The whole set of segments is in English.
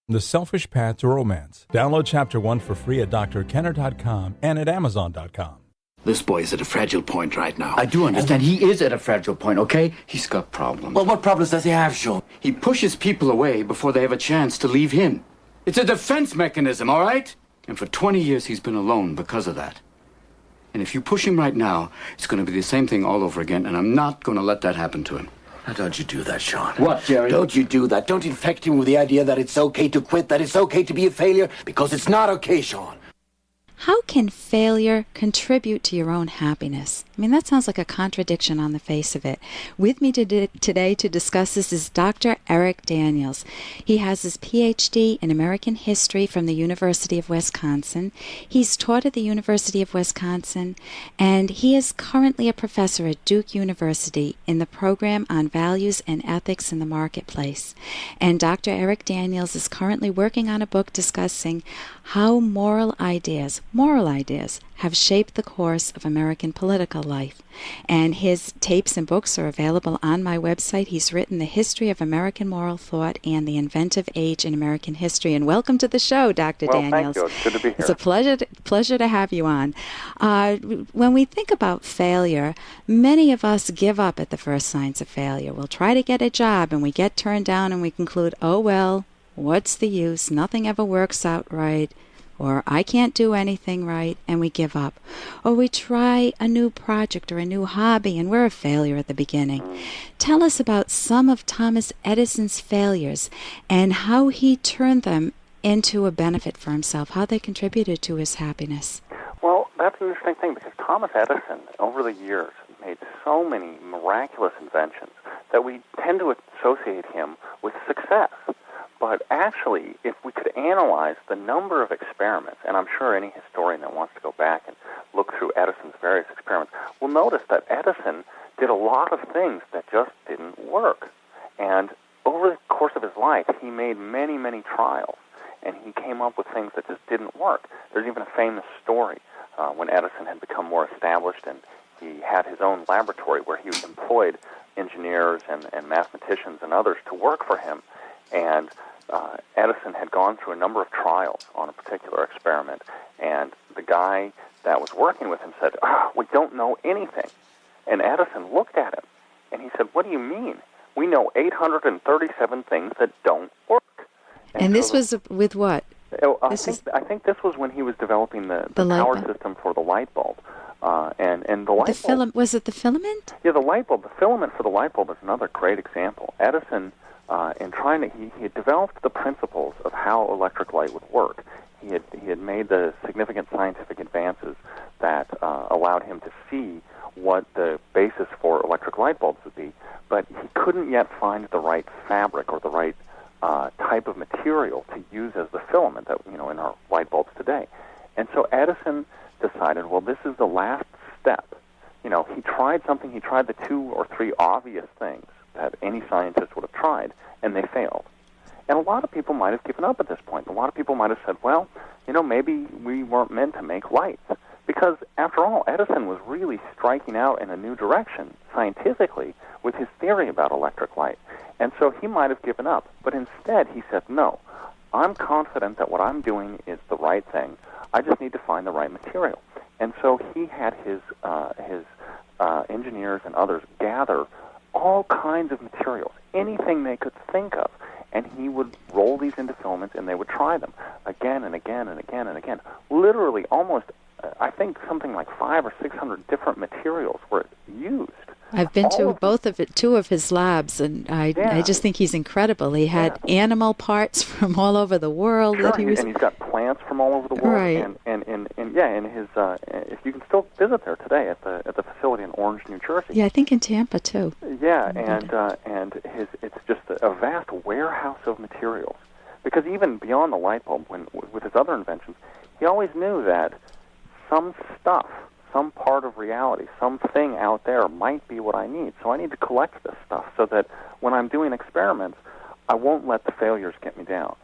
The Selfish Path to Romance. Download Chapter 1 for free at drkenner.com and at amazon.com. This boy is at a fragile point right now. I do understand. He is at a fragile point, okay? He's got problems. Well, what problems does he have, Sean? He pushes people away before they have a chance to leave him. It's a defense mechanism, all right? And for 20 years, he's been alone because of that. And if you push him right now, it's going to be the same thing all over again, and I'm not going to let that happen to him. Now, don't you do that, Sean. What, Jerry? Don't you do that. Don't infect him with the idea that it's okay to quit, that it's okay to be a failure, because it's not okay, Sean. How can failure contribute to your own happiness? I mean, that sounds like a contradiction on the face of it. With me today to discuss this is Dr. Eric Daniels. He has his Ph.D. in American History from the University of Wisconsin. He's taught at the University of Wisconsin, and he is currently a professor at Duke University in the program on values and ethics in the marketplace. And Dr. Eric Daniels is currently working on a book discussing how moral ideas have shaped the course of American political life. And his tapes and books are available on my website. He's written The History of American Moral Thought and The Inventive Age in American History. And welcome to the show, Dr. Daniels. Thank you. It's good to be here. It's a pleasure to have you on. When we think about failure, many of us give up at the first signs of failure. We'll try to get a job and we get turned down and we conclude, oh, well, what's the use? Nothing ever works out right. Or I can't do anything right, and we give up. Or we try a new project or a new hobby, and we're a failure at the beginning. Tell us about some of Thomas Edison's failures and how he turned them into a benefit for himself, how they contributed to his happiness. Well, that's an interesting thing, because Thomas Edison, over the years, made so many miraculous inventions that we tend to associate him with success. But actually, if we could analyze the number of experiments, and I'm sure any historian that wants to go back and look through Edison's various experiments will notice that Edison did a lot of things that just didn't work. And over the course of his life, he made many, many trials, and he came up with things that just didn't work. There's even a famous story when Edison had become more established and he had his own laboratory where he employed engineers and mathematicians and others to work for him. And Edison had gone through a number of trials on a particular experiment, and the guy that was working with him said, we don't know anything. And Edison looked at him, and he said, what do you mean? We know 837 things that don't work. And this was with what? I think this was when he was developing the power system for the light bulb. And the light bulb... Was it the filament? Yeah, the light bulb. The filament for the light bulb is another great example. Edison... he had developed the principles of how electric light would work. He had made the significant scientific advances that allowed him to see what the basis for electric light bulbs would be, but he couldn't yet find the right fabric or the right type of material to use as the filament that in our light bulbs today. And so Edison decided, well, this is the last step. He tried something. He tried the 2 or 3 obvious things that any scientist would have tried, and they failed. And a lot of people might have given up at this point. A lot of people might have said, well, maybe we weren't meant to make lights. Because, after all, Edison was really striking out in a new direction, scientifically, with his theory about electric light. And so he might have given up. But instead, he said, no, I'm confident that what I'm doing is the right thing. I just need to find the right material. And so he had his engineers and others gather all kinds of materials, anything they could think of, and he would roll these into filaments, and they would try them again and again and again and again. Literally, almost, I think something like 500 or 600 different materials were used. I've been to two of his labs, and I just think he's incredible. He had animal parts from all over the world. Sure, and he's got plants from all over the world. Right. And his if you can still visit there today at the facility in Orange, New Jersey. Yeah, I think in Tampa too. Yeah, and it's just a vast warehouse of materials. Because even beyond the light bulb, with his other inventions, he always knew that some stuff, some part of reality, something out there might be what I need. So I need to collect this stuff so that when I'm doing experiments, I won't let the failures get me down.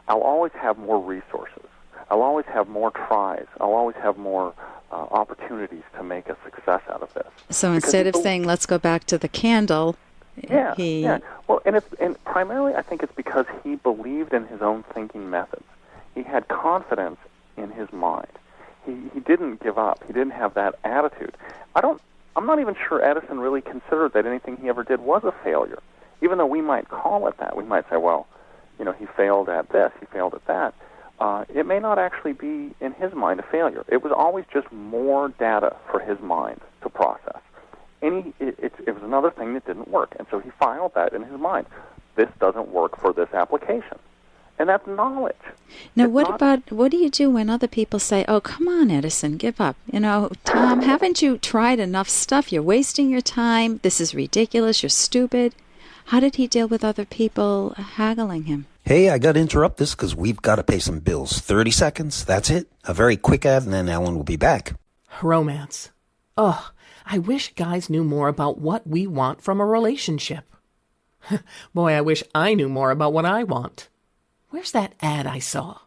I'll always have more resources. I'll always have more tries. I'll always have more opportunities to make a success out of this. So instead of saying, let's go back to the candle, Yeah. Well, and primarily I think it's because he believed in his own thinking methods. He had confidence in his mind. He didn't give up. He didn't have that attitude. I'm not even sure Edison really considered that anything he ever did was a failure, even though we might call it that. We might say, well, he failed at this, he failed at that. It may not actually be, in his mind, a failure. It was always just more data for his mind to process. And it was another thing that didn't work, and so he filed that in his mind. This doesn't work for this application. And that's knowledge. Now, what do you do when other people say, oh, come on, Edison, give up? Tom, haven't you tried enough stuff? You're wasting your time. This is ridiculous. You're stupid. How did he deal with other people haggling him? Hey, I got to interrupt this because we've got to pay some bills. 30 seconds, that's it. A very quick ad, and then Ellen will be back. Romance. Ugh, I wish guys knew more about what we want from a relationship. Boy, I wish I knew more about what I want. Where's that ad I saw?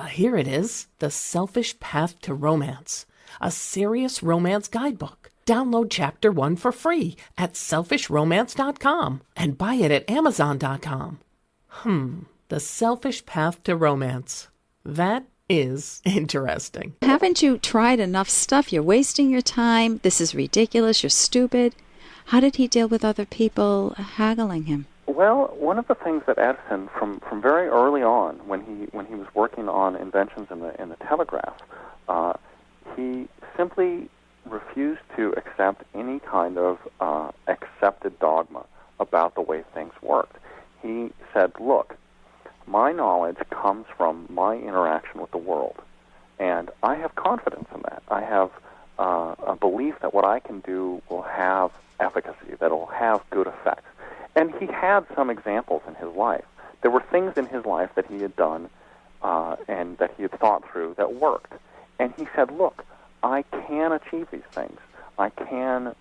Here it is. The Selfish Path to Romance. A serious romance guidebook. Download Chapter 1 for free at selfishromance.com and buy it at amazon.com. The Selfish Path to Romance. That is interesting. Haven't you tried enough stuff? You're wasting your time. This is ridiculous. You're stupid. How did he deal with other people haggling him? Well, one of the things that Edison, from very early on, when he was working on inventions in the telegraph, he simply refused to accept any kind of accepted dogma about the way things worked. He said, look, my knowledge comes from my interaction with the world, and I have confidence in that. I have a belief that what I can do will have efficacy, that it will have good effects. And he had some examples in his life. There were things in his life that he had done and that he had thought through that worked. And he said, look, I can achieve these things. I can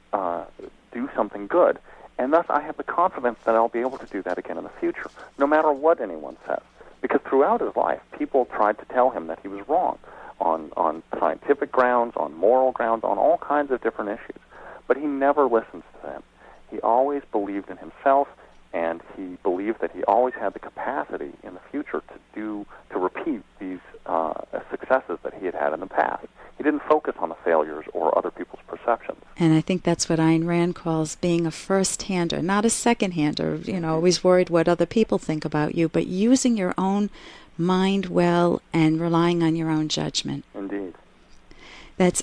do something good. And thus I have the confidence that I'll be able to do that again in the future, no matter what anyone says. Because throughout his life, people tried to tell him that he was wrong on scientific grounds, on moral grounds, on all kinds of different issues. But he never listens to them. He always believed in himself, and he believed that he always had the capacity in the future to repeat these successes that he had had in the past. He didn't focus on the failures or other people's perceptions. And I think that's what Ayn Rand calls being a first-hander, not a second-hander, always worried what other people think about you, but using your own mind well and relying on your own judgment. Indeed. That's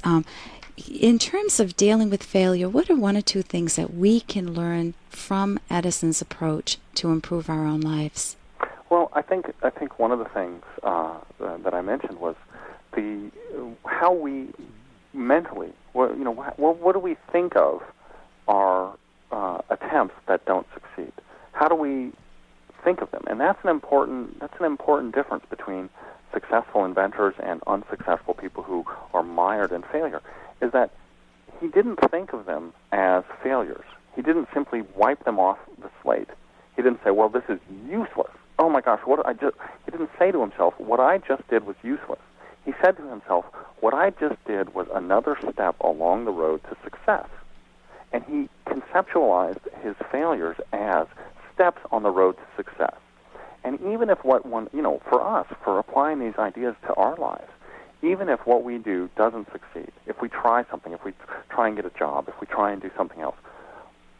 in terms of dealing with failure, what are one or two things that we can learn from Edison's approach to improve our own lives? Well, I think one of the things that I mentioned was how we mentally, what do we think of our attempts that don't succeed? How do we think of them? And that's an important difference between successful inventors and unsuccessful people who are mired in failure. Is that he didn't think of them as failures. He didn't simply wipe them off the slate. He didn't say, well, this is useless. Oh my gosh, he didn't say to himself, what I just did was useless. He said to himself, what I just did was another step along the road to success. And he conceptualized his failures as steps on the road to success. And even if for us, for applying these ideas to our lives, even if what we do doesn't succeed, if we try something, if we try and get a job, if we try and do something else,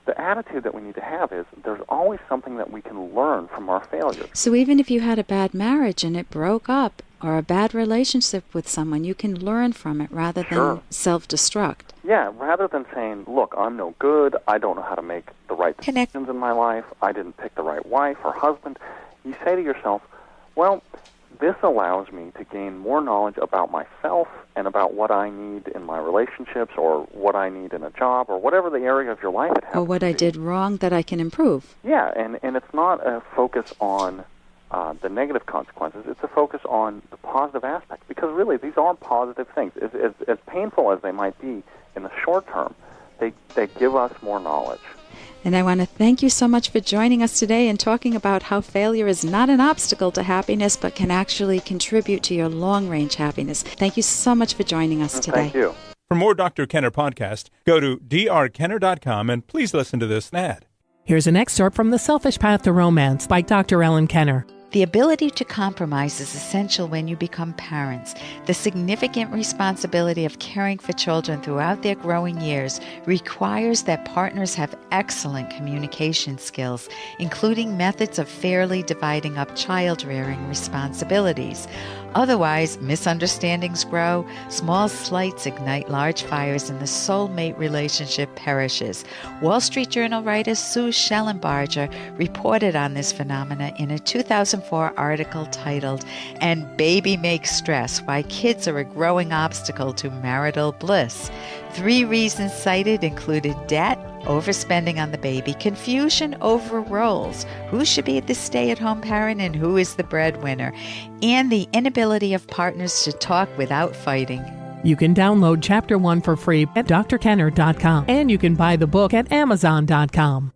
the attitude that we need to have is there's always something that we can learn from our failures. So even if you had a bad marriage and it broke up, or a bad relationship with someone, you can learn from it rather than self-destruct. Yeah, rather than saying, look, I'm no good, I don't know how to make the right decisions in my life, I didn't pick the right wife or husband, you say to yourself, well, this allows me to gain more knowledge about myself and about what I need in my relationships or what I need in a job or whatever the area of your life it has. Or what I did wrong that I can improve. Yeah, and it's not a focus on the negative consequences. It's a focus on the positive aspect, because really these are positive things. As painful as they might be in the short term, they give us more knowledge. And I want to thank you so much for joining us today and talking about how failure is not an obstacle to happiness, but can actually contribute to your long-range happiness. Thank you so much for joining us today. Thank you. For more Dr. Kenner podcast, go to drkenner.com and please listen to this ad. Here's an excerpt from The Selfish Path to Romance by Dr. Ellen Kenner. The ability to compromise is essential when you become parents. The significant responsibility of caring for children throughout their growing years requires that partners have excellent communication skills, including methods of fairly dividing up child-rearing responsibilities. Otherwise, misunderstandings grow, small slights ignite large fires, and the soulmate relationship perishes. Wall Street Journal writer Sue Schellenbarger reported on this phenomena in a 2004 article titled, "And Baby Makes Stress, Why Kids Are a Growing Obstacle to Marital Bliss." 3 reasons cited included debt, overspending on the baby, confusion over roles, who should be the stay-at-home parent and who is the breadwinner, and the inability of partners to talk without fighting. You can download Chapter 1 for free at drkenner.com, and you can buy the book at amazon.com.